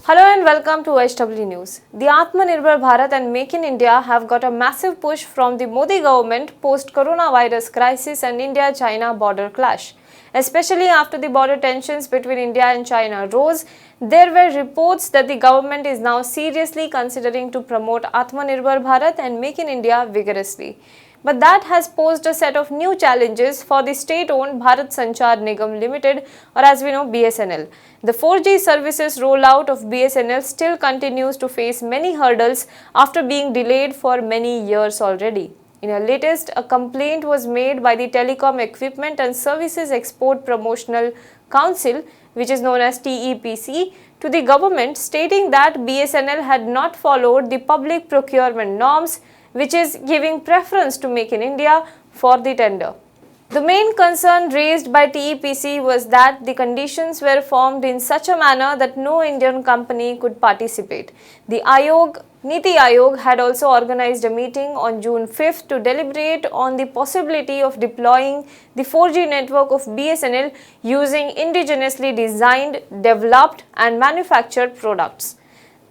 Hello and welcome to HW News. The Atmanirbhar Bharat and Make in India have got a massive push from the Modi government post-coronavirus crisis and India-China border clash. Especially after the border tensions between India and China rose, there were reports that the government is now seriously considering to promote Atmanirbhar Bharat and Make in India vigorously. But that has posed a set of new challenges for the state-owned Bharat Sanchar Nigam Limited, or as we know BSNL. The 4G services rollout of BSNL still continues to face many hurdles after being delayed for many years already. In a latest, a complaint was made by the Telecom Equipment and Services Export Promotional Council, which is known as TEPC, to the government stating that BSNL had not followed the public procurement norms, which is giving preference to Make in India for the tender. The main concern raised by TEPC was that the conditions were formed in such a manner that no Indian company could participate. The Niti Aayog had also organized a meeting on June 5th to deliberate on the possibility of deploying the 4G network of BSNL using indigenously designed, developed and manufactured products.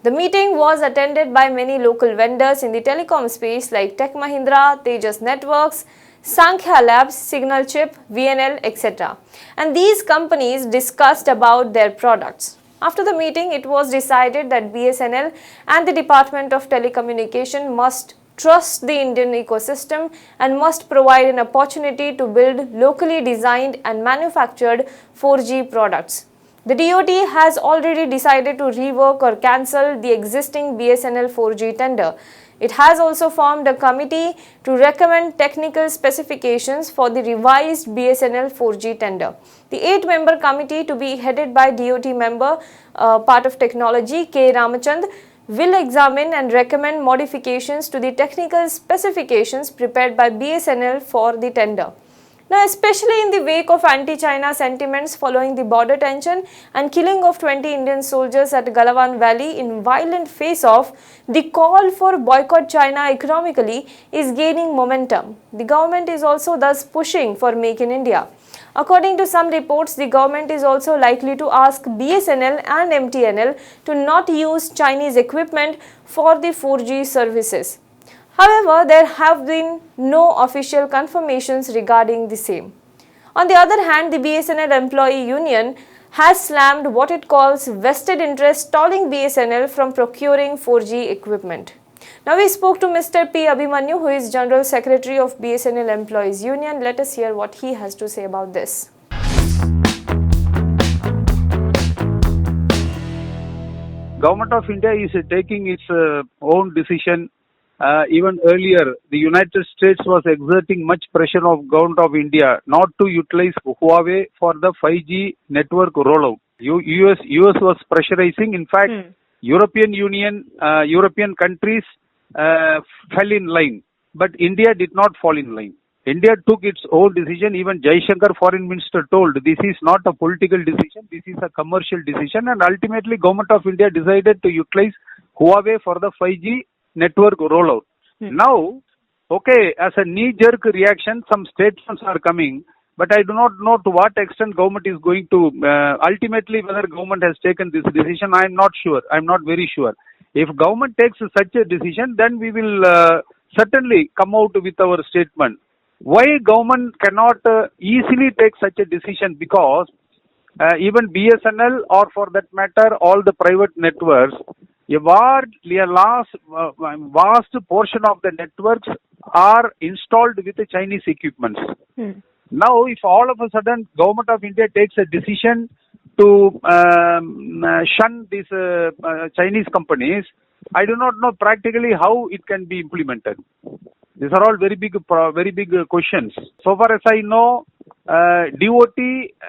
The meeting was attended by many local vendors in the telecom space like Tech Mahindra, Tejas Networks, Sankhya Labs, Signal Chip, VNL, etc. And these companies discussed about their products. After the meeting, it was decided that BSNL and the Department of Telecommunication must trust the Indian ecosystem and must provide an opportunity to build locally designed and manufactured 4G products. The DoT has already decided to rework or cancel the existing BSNL 4G tender. It has also formed a committee to recommend technical specifications for the revised BSNL 4G tender. The 8-member committee, to be headed by DoT member, part of technology, K. Ramachand, will examine and recommend modifications to the technical specifications prepared by BSNL for the tender. Now, especially in the wake of anti-China sentiments following the border tension and killing of 20 Indian soldiers at Galawan Valley in violent face-off, the call for boycott China economically is gaining momentum. The government is also thus pushing for Make in India. According to some reports, the government is also likely to ask BSNL and MTNL to not use Chinese equipment for the 4G services. However, there have been no official confirmations regarding the same. On the other hand, the BSNL employee union has slammed what it calls vested interest stalling BSNL from procuring 4G equipment. Now we spoke to Mr. P. Abhimanyu, who is General Secretary of BSNL Employees Union. Let us hear what he has to say about this. Government of India is taking its own decision. Even earlier, the United States was exerting much pressure on Government of India not to utilize Huawei for the 5G network rollout. US was pressurizing. In fact, European Union, European countries fell in line, but India did not fall in line. India took its own decision. Even Jaishankar, Foreign Minister, told this is not a political decision, this is a commercial decision, and ultimately Government of India decided to utilize Huawei for the 5G network rollout. Now, okay, as a knee-jerk reaction, some statements are coming, but I do not know to what extent government is going to, ultimately whether government has taken this decision, I am not sure, I am not very sure. If government takes such a decision, then we will certainly come out with our statement. Why government cannot easily take such a decision? Because even BSNL, or for that matter all the private networks, a vast portion of the networks are installed with the Chinese equipments. Now, if all of a sudden Government of India takes a decision to shun these Chinese companies, I do not know practically how it can be implemented. These are all very big questions. So far as I know, DoT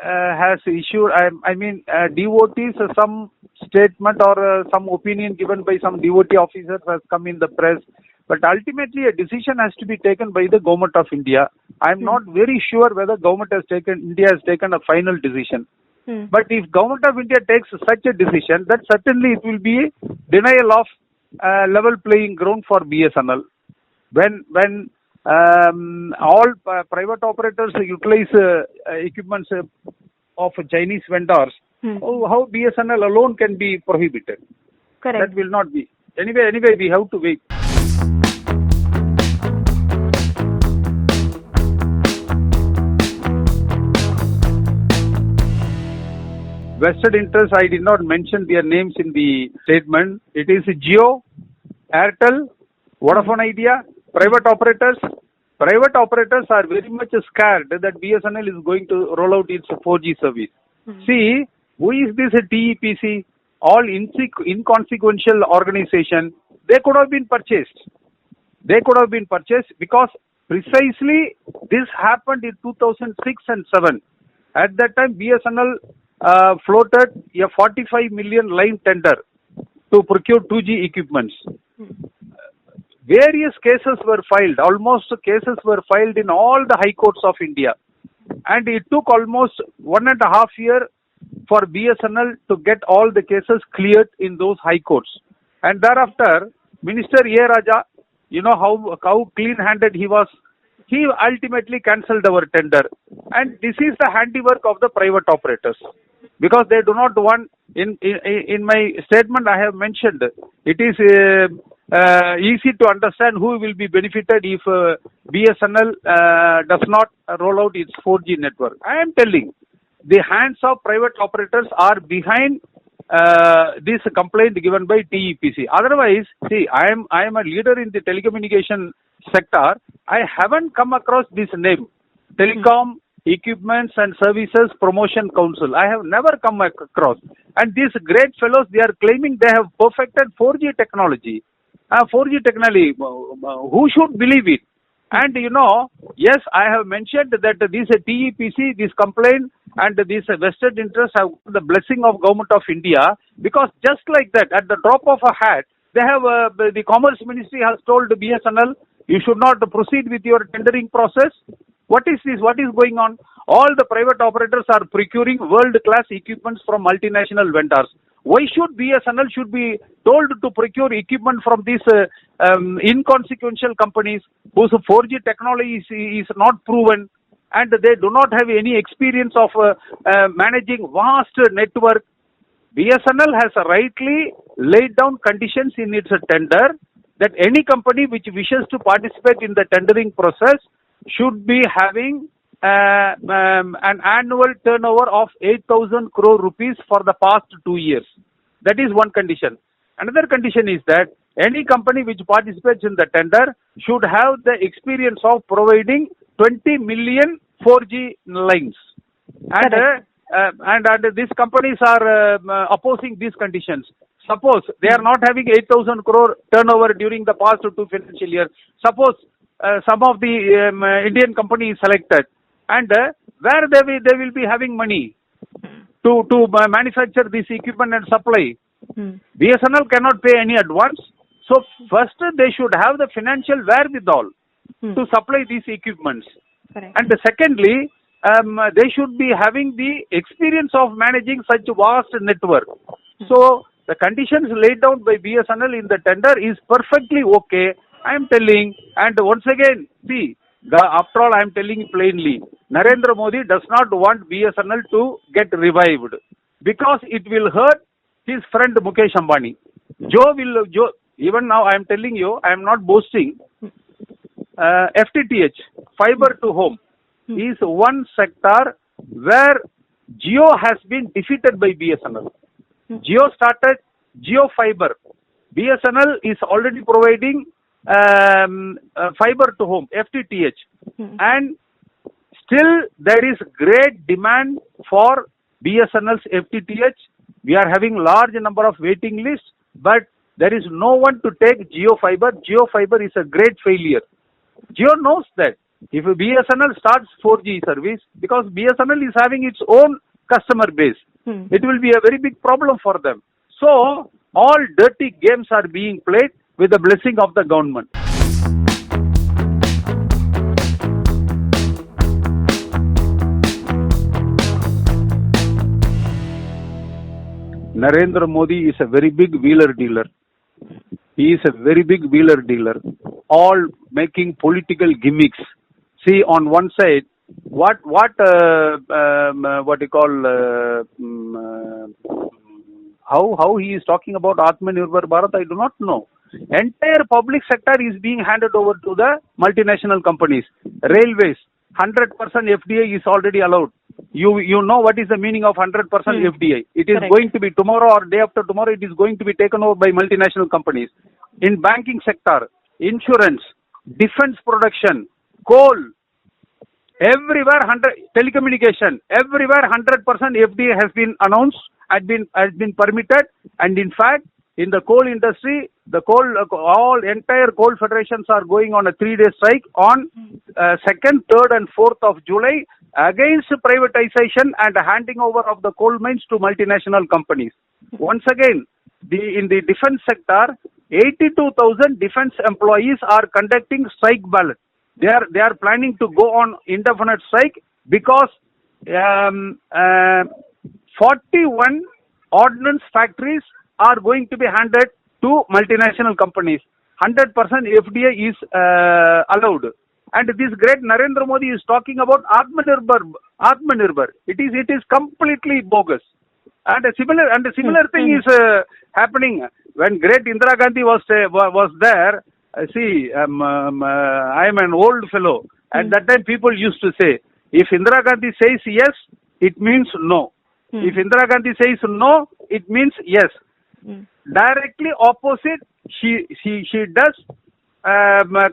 has issued, DOT's some statement or some opinion given by some DoT officers has come in the press. But ultimately, a decision has to be taken by the Government of India. I am not very sure whether India has taken a final decision. But if Government of India takes such a decision, then certainly it will be denial of level playing ground for BSNL. When all private operators utilize equipments of Chinese vendors, How BSNL alone can be prohibited? Correct. That will not be. Anyway, we have to wait. Vested interests, I did not mention their names in the statement. It is Jio, Airtel, Vodafone Idea, private operators. Private operators are very much scared that BSNL is going to roll out its 4G service. See, who is this TEPC? All inconsequential organization. They could have been purchased. They could have been purchased because precisely this happened in 2006 and 7. At that time, BSNL floated a 45 million line tender to procure 2G equipments. Various cases were filed. Almost cases were filed in all the high courts of India. And it took almost 1.5 years for BSNL to get all the cases cleared in those high courts. And thereafter, Minister A. Raja, you know how clean-handed he was. He ultimately cancelled our tender. And this is the handiwork of the private operators. Because they do not want, in my statement I have mentioned, it is easy to understand who will be benefited if BSNL does not roll out its 4G network. I am telling, the hands of private operators are behind this complaint given by TEPC. Otherwise, see, I am a leader in the telecommunication sector. I haven't come across this name, Telecom Equipments and Services Promotion Council. I have never come across. And these great fellows, they are claiming they have perfected 4G technology. 4G technology, who should believe it? And you know, yes, I have mentioned that this TEPC, this complaint and this vested interest have the blessing of Government of India, because just like that, at the drop of a hat, they have, the Commerce Ministry has told BSNL, you should not proceed with your tendering process. What is this? What is going on? All the private operators are procuring world-class equipments from multinational vendors. Why should BSNL should be told to procure equipment from these inconsequential companies whose 4G technology is not proven and they do not have any experience of managing vast network? BSNL has rightly laid down conditions in its tender that any company which wishes to participate in the tendering process should be having an annual turnover of 8,000 crore rupees for the past 2 years. That is one condition. Another condition is that any company which participates in the tender should have the experience of providing 20 million 4G lines. And these companies are opposing these conditions. Suppose they are not having 8,000 crore turnover during the past 2 financial years. Suppose some of the Indian company is selected, and where they will be having money to manufacture this equipment and supply. BSNL cannot pay any advance. So first they should have the financial wherewithal to supply these equipments. Correct. And secondly, they should be having the experience of managing such vast network. So the conditions laid down by BSNL in the tender is perfectly okay. I am telling, and once again, see, after all, I am telling plainly, Narendra Modi does not want BSNL to get revived because it will hurt his friend Mukesh Ambani. Even now I am telling you, I am not boasting. FTTH, fiber to home, is one sector where Jio has been defeated by BSNL. Jio started Jio Fiber. BSNL is already providing fiber to home, FTTH. And still there is great demand for BSNL's FTTH. We are having large number of waiting lists, but there is no one to take Jio Fiber. Jio Fiber is a great failure. Jio knows that if BSNL starts 4G service, because BSNL is having its own customer base, it will be a very big problem for them. So all dirty games are being played with the blessing of the government. Narendra Modi is a very big wheeler dealer. He is a very big wheeler dealer, all making political gimmicks. See, on one side, what you call how he is talking about Atmanirbhar Bharat, I do not know. Entire public sector is being handed over to the multinational companies. Railways, 100% FDI is already allowed. You know what is the meaning of 100% FDI. It is Correct. going to be tomorrow or day after tomorrow, it is going to be taken over by multinational companies. In banking sector, insurance, defense production, coal, everywhere telecommunication, everywhere 100% FDI has been announced, has been permitted, and in fact, in the coal industry, the entire coal federations are going on a 3-day strike on 2nd, 3rd, and 4th of July against privatization and handing over of the coal mines to multinational companies. Once again, in the defense sector, 82,000 defense employees are conducting strike ballot. They are planning to go on indefinite strike because 41 ordnance factories are going to be handed to multinational companies. 100% FDI is allowed. And this great Narendra Modi is talking about Atmanirbhar. It is completely bogus. And a similar thing is happening when great Indira Gandhi was there. See, I am an old fellow. At that time, people used to say, if Indira Gandhi says yes, it means no. If Indira Gandhi says no, it means yes. Directly opposite, she does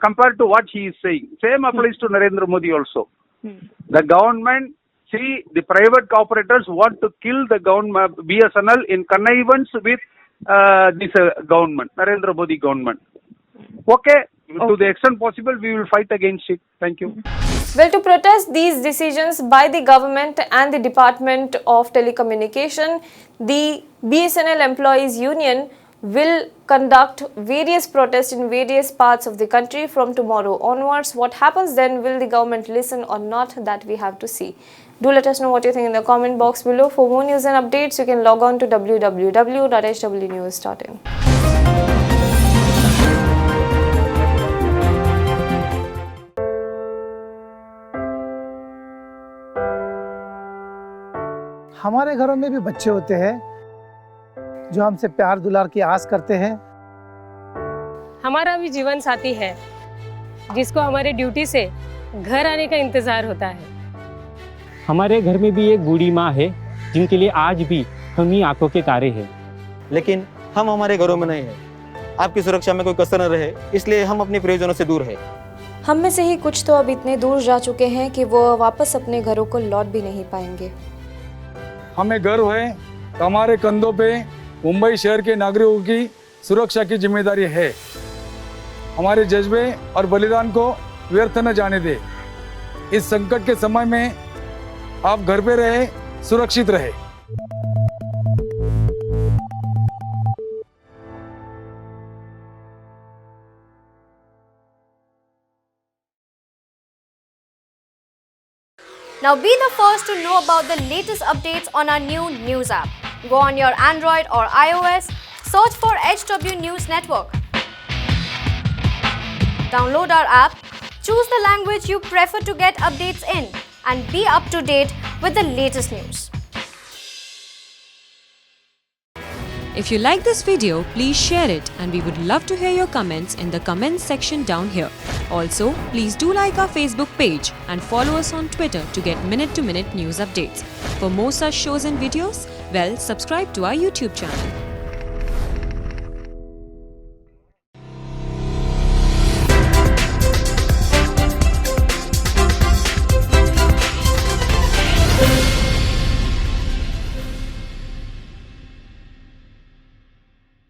compared to what she is saying. Same applies to Narendra Modi also. The government, the private operators want to kill the government, BSNL, in connivance with this government, Narendra Modi government. Okay, to the extent possible, we will fight against it. Thank you. Well, to protest these decisions by the government and the Department of Telecommunication, the BSNL Employees Union will conduct various protests in various parts of the country from tomorrow onwards. What happens then? Will the government listen or not? That we have to see. Do let us know what you think in the comment box below. For more news and updates, you can log on to www.hwnews.in. हमारे घरों में भी बच्चे होते हैं जो हमसे प्यार दुलार की आस करते हैं। हमारा भी जीवन साथी है जिसको हमारे ड्यूटी से घर आने का इंतजार होता है। हमारे घर में भी एक बूढ़ी माँ है जिनके लिए आज भी हम ही आंखों के तारे हैं। लेकिन हम हमारे घरों में नहीं है। आपकी सुरक्षा में कोई कसर न रहे, इसलिए हम अपने प्रियजनों से दूर है। हम में से ही कुछ तो अब इतने दूर जा चुके हैं कि वो वापस अपने घरों को लौट भी नहीं पाएंगे। हमें गर्व है कि हमारे कंधों पे मुंबई शहर के नागरिकों की सुरक्षा की जिम्मेदारी है। हमारे जज्बे और बलिदान को व्यर्थ न जाने दे। इस संकट के समय में आप घर पे रहे, सुरक्षित रहे। Now be the first to know about the latest updates on our new news app. Go on your Android or iOS, search for HW News Network. Download our app, choose the language you prefer to get updates in, and be up to date with the latest news. If you like this video, please share it, and we would love to hear your comments in the comments section down here. Also, please do like our Facebook page and follow us on Twitter to get minute-to-minute news updates. For more such shows and videos, well, subscribe to our YouTube channel.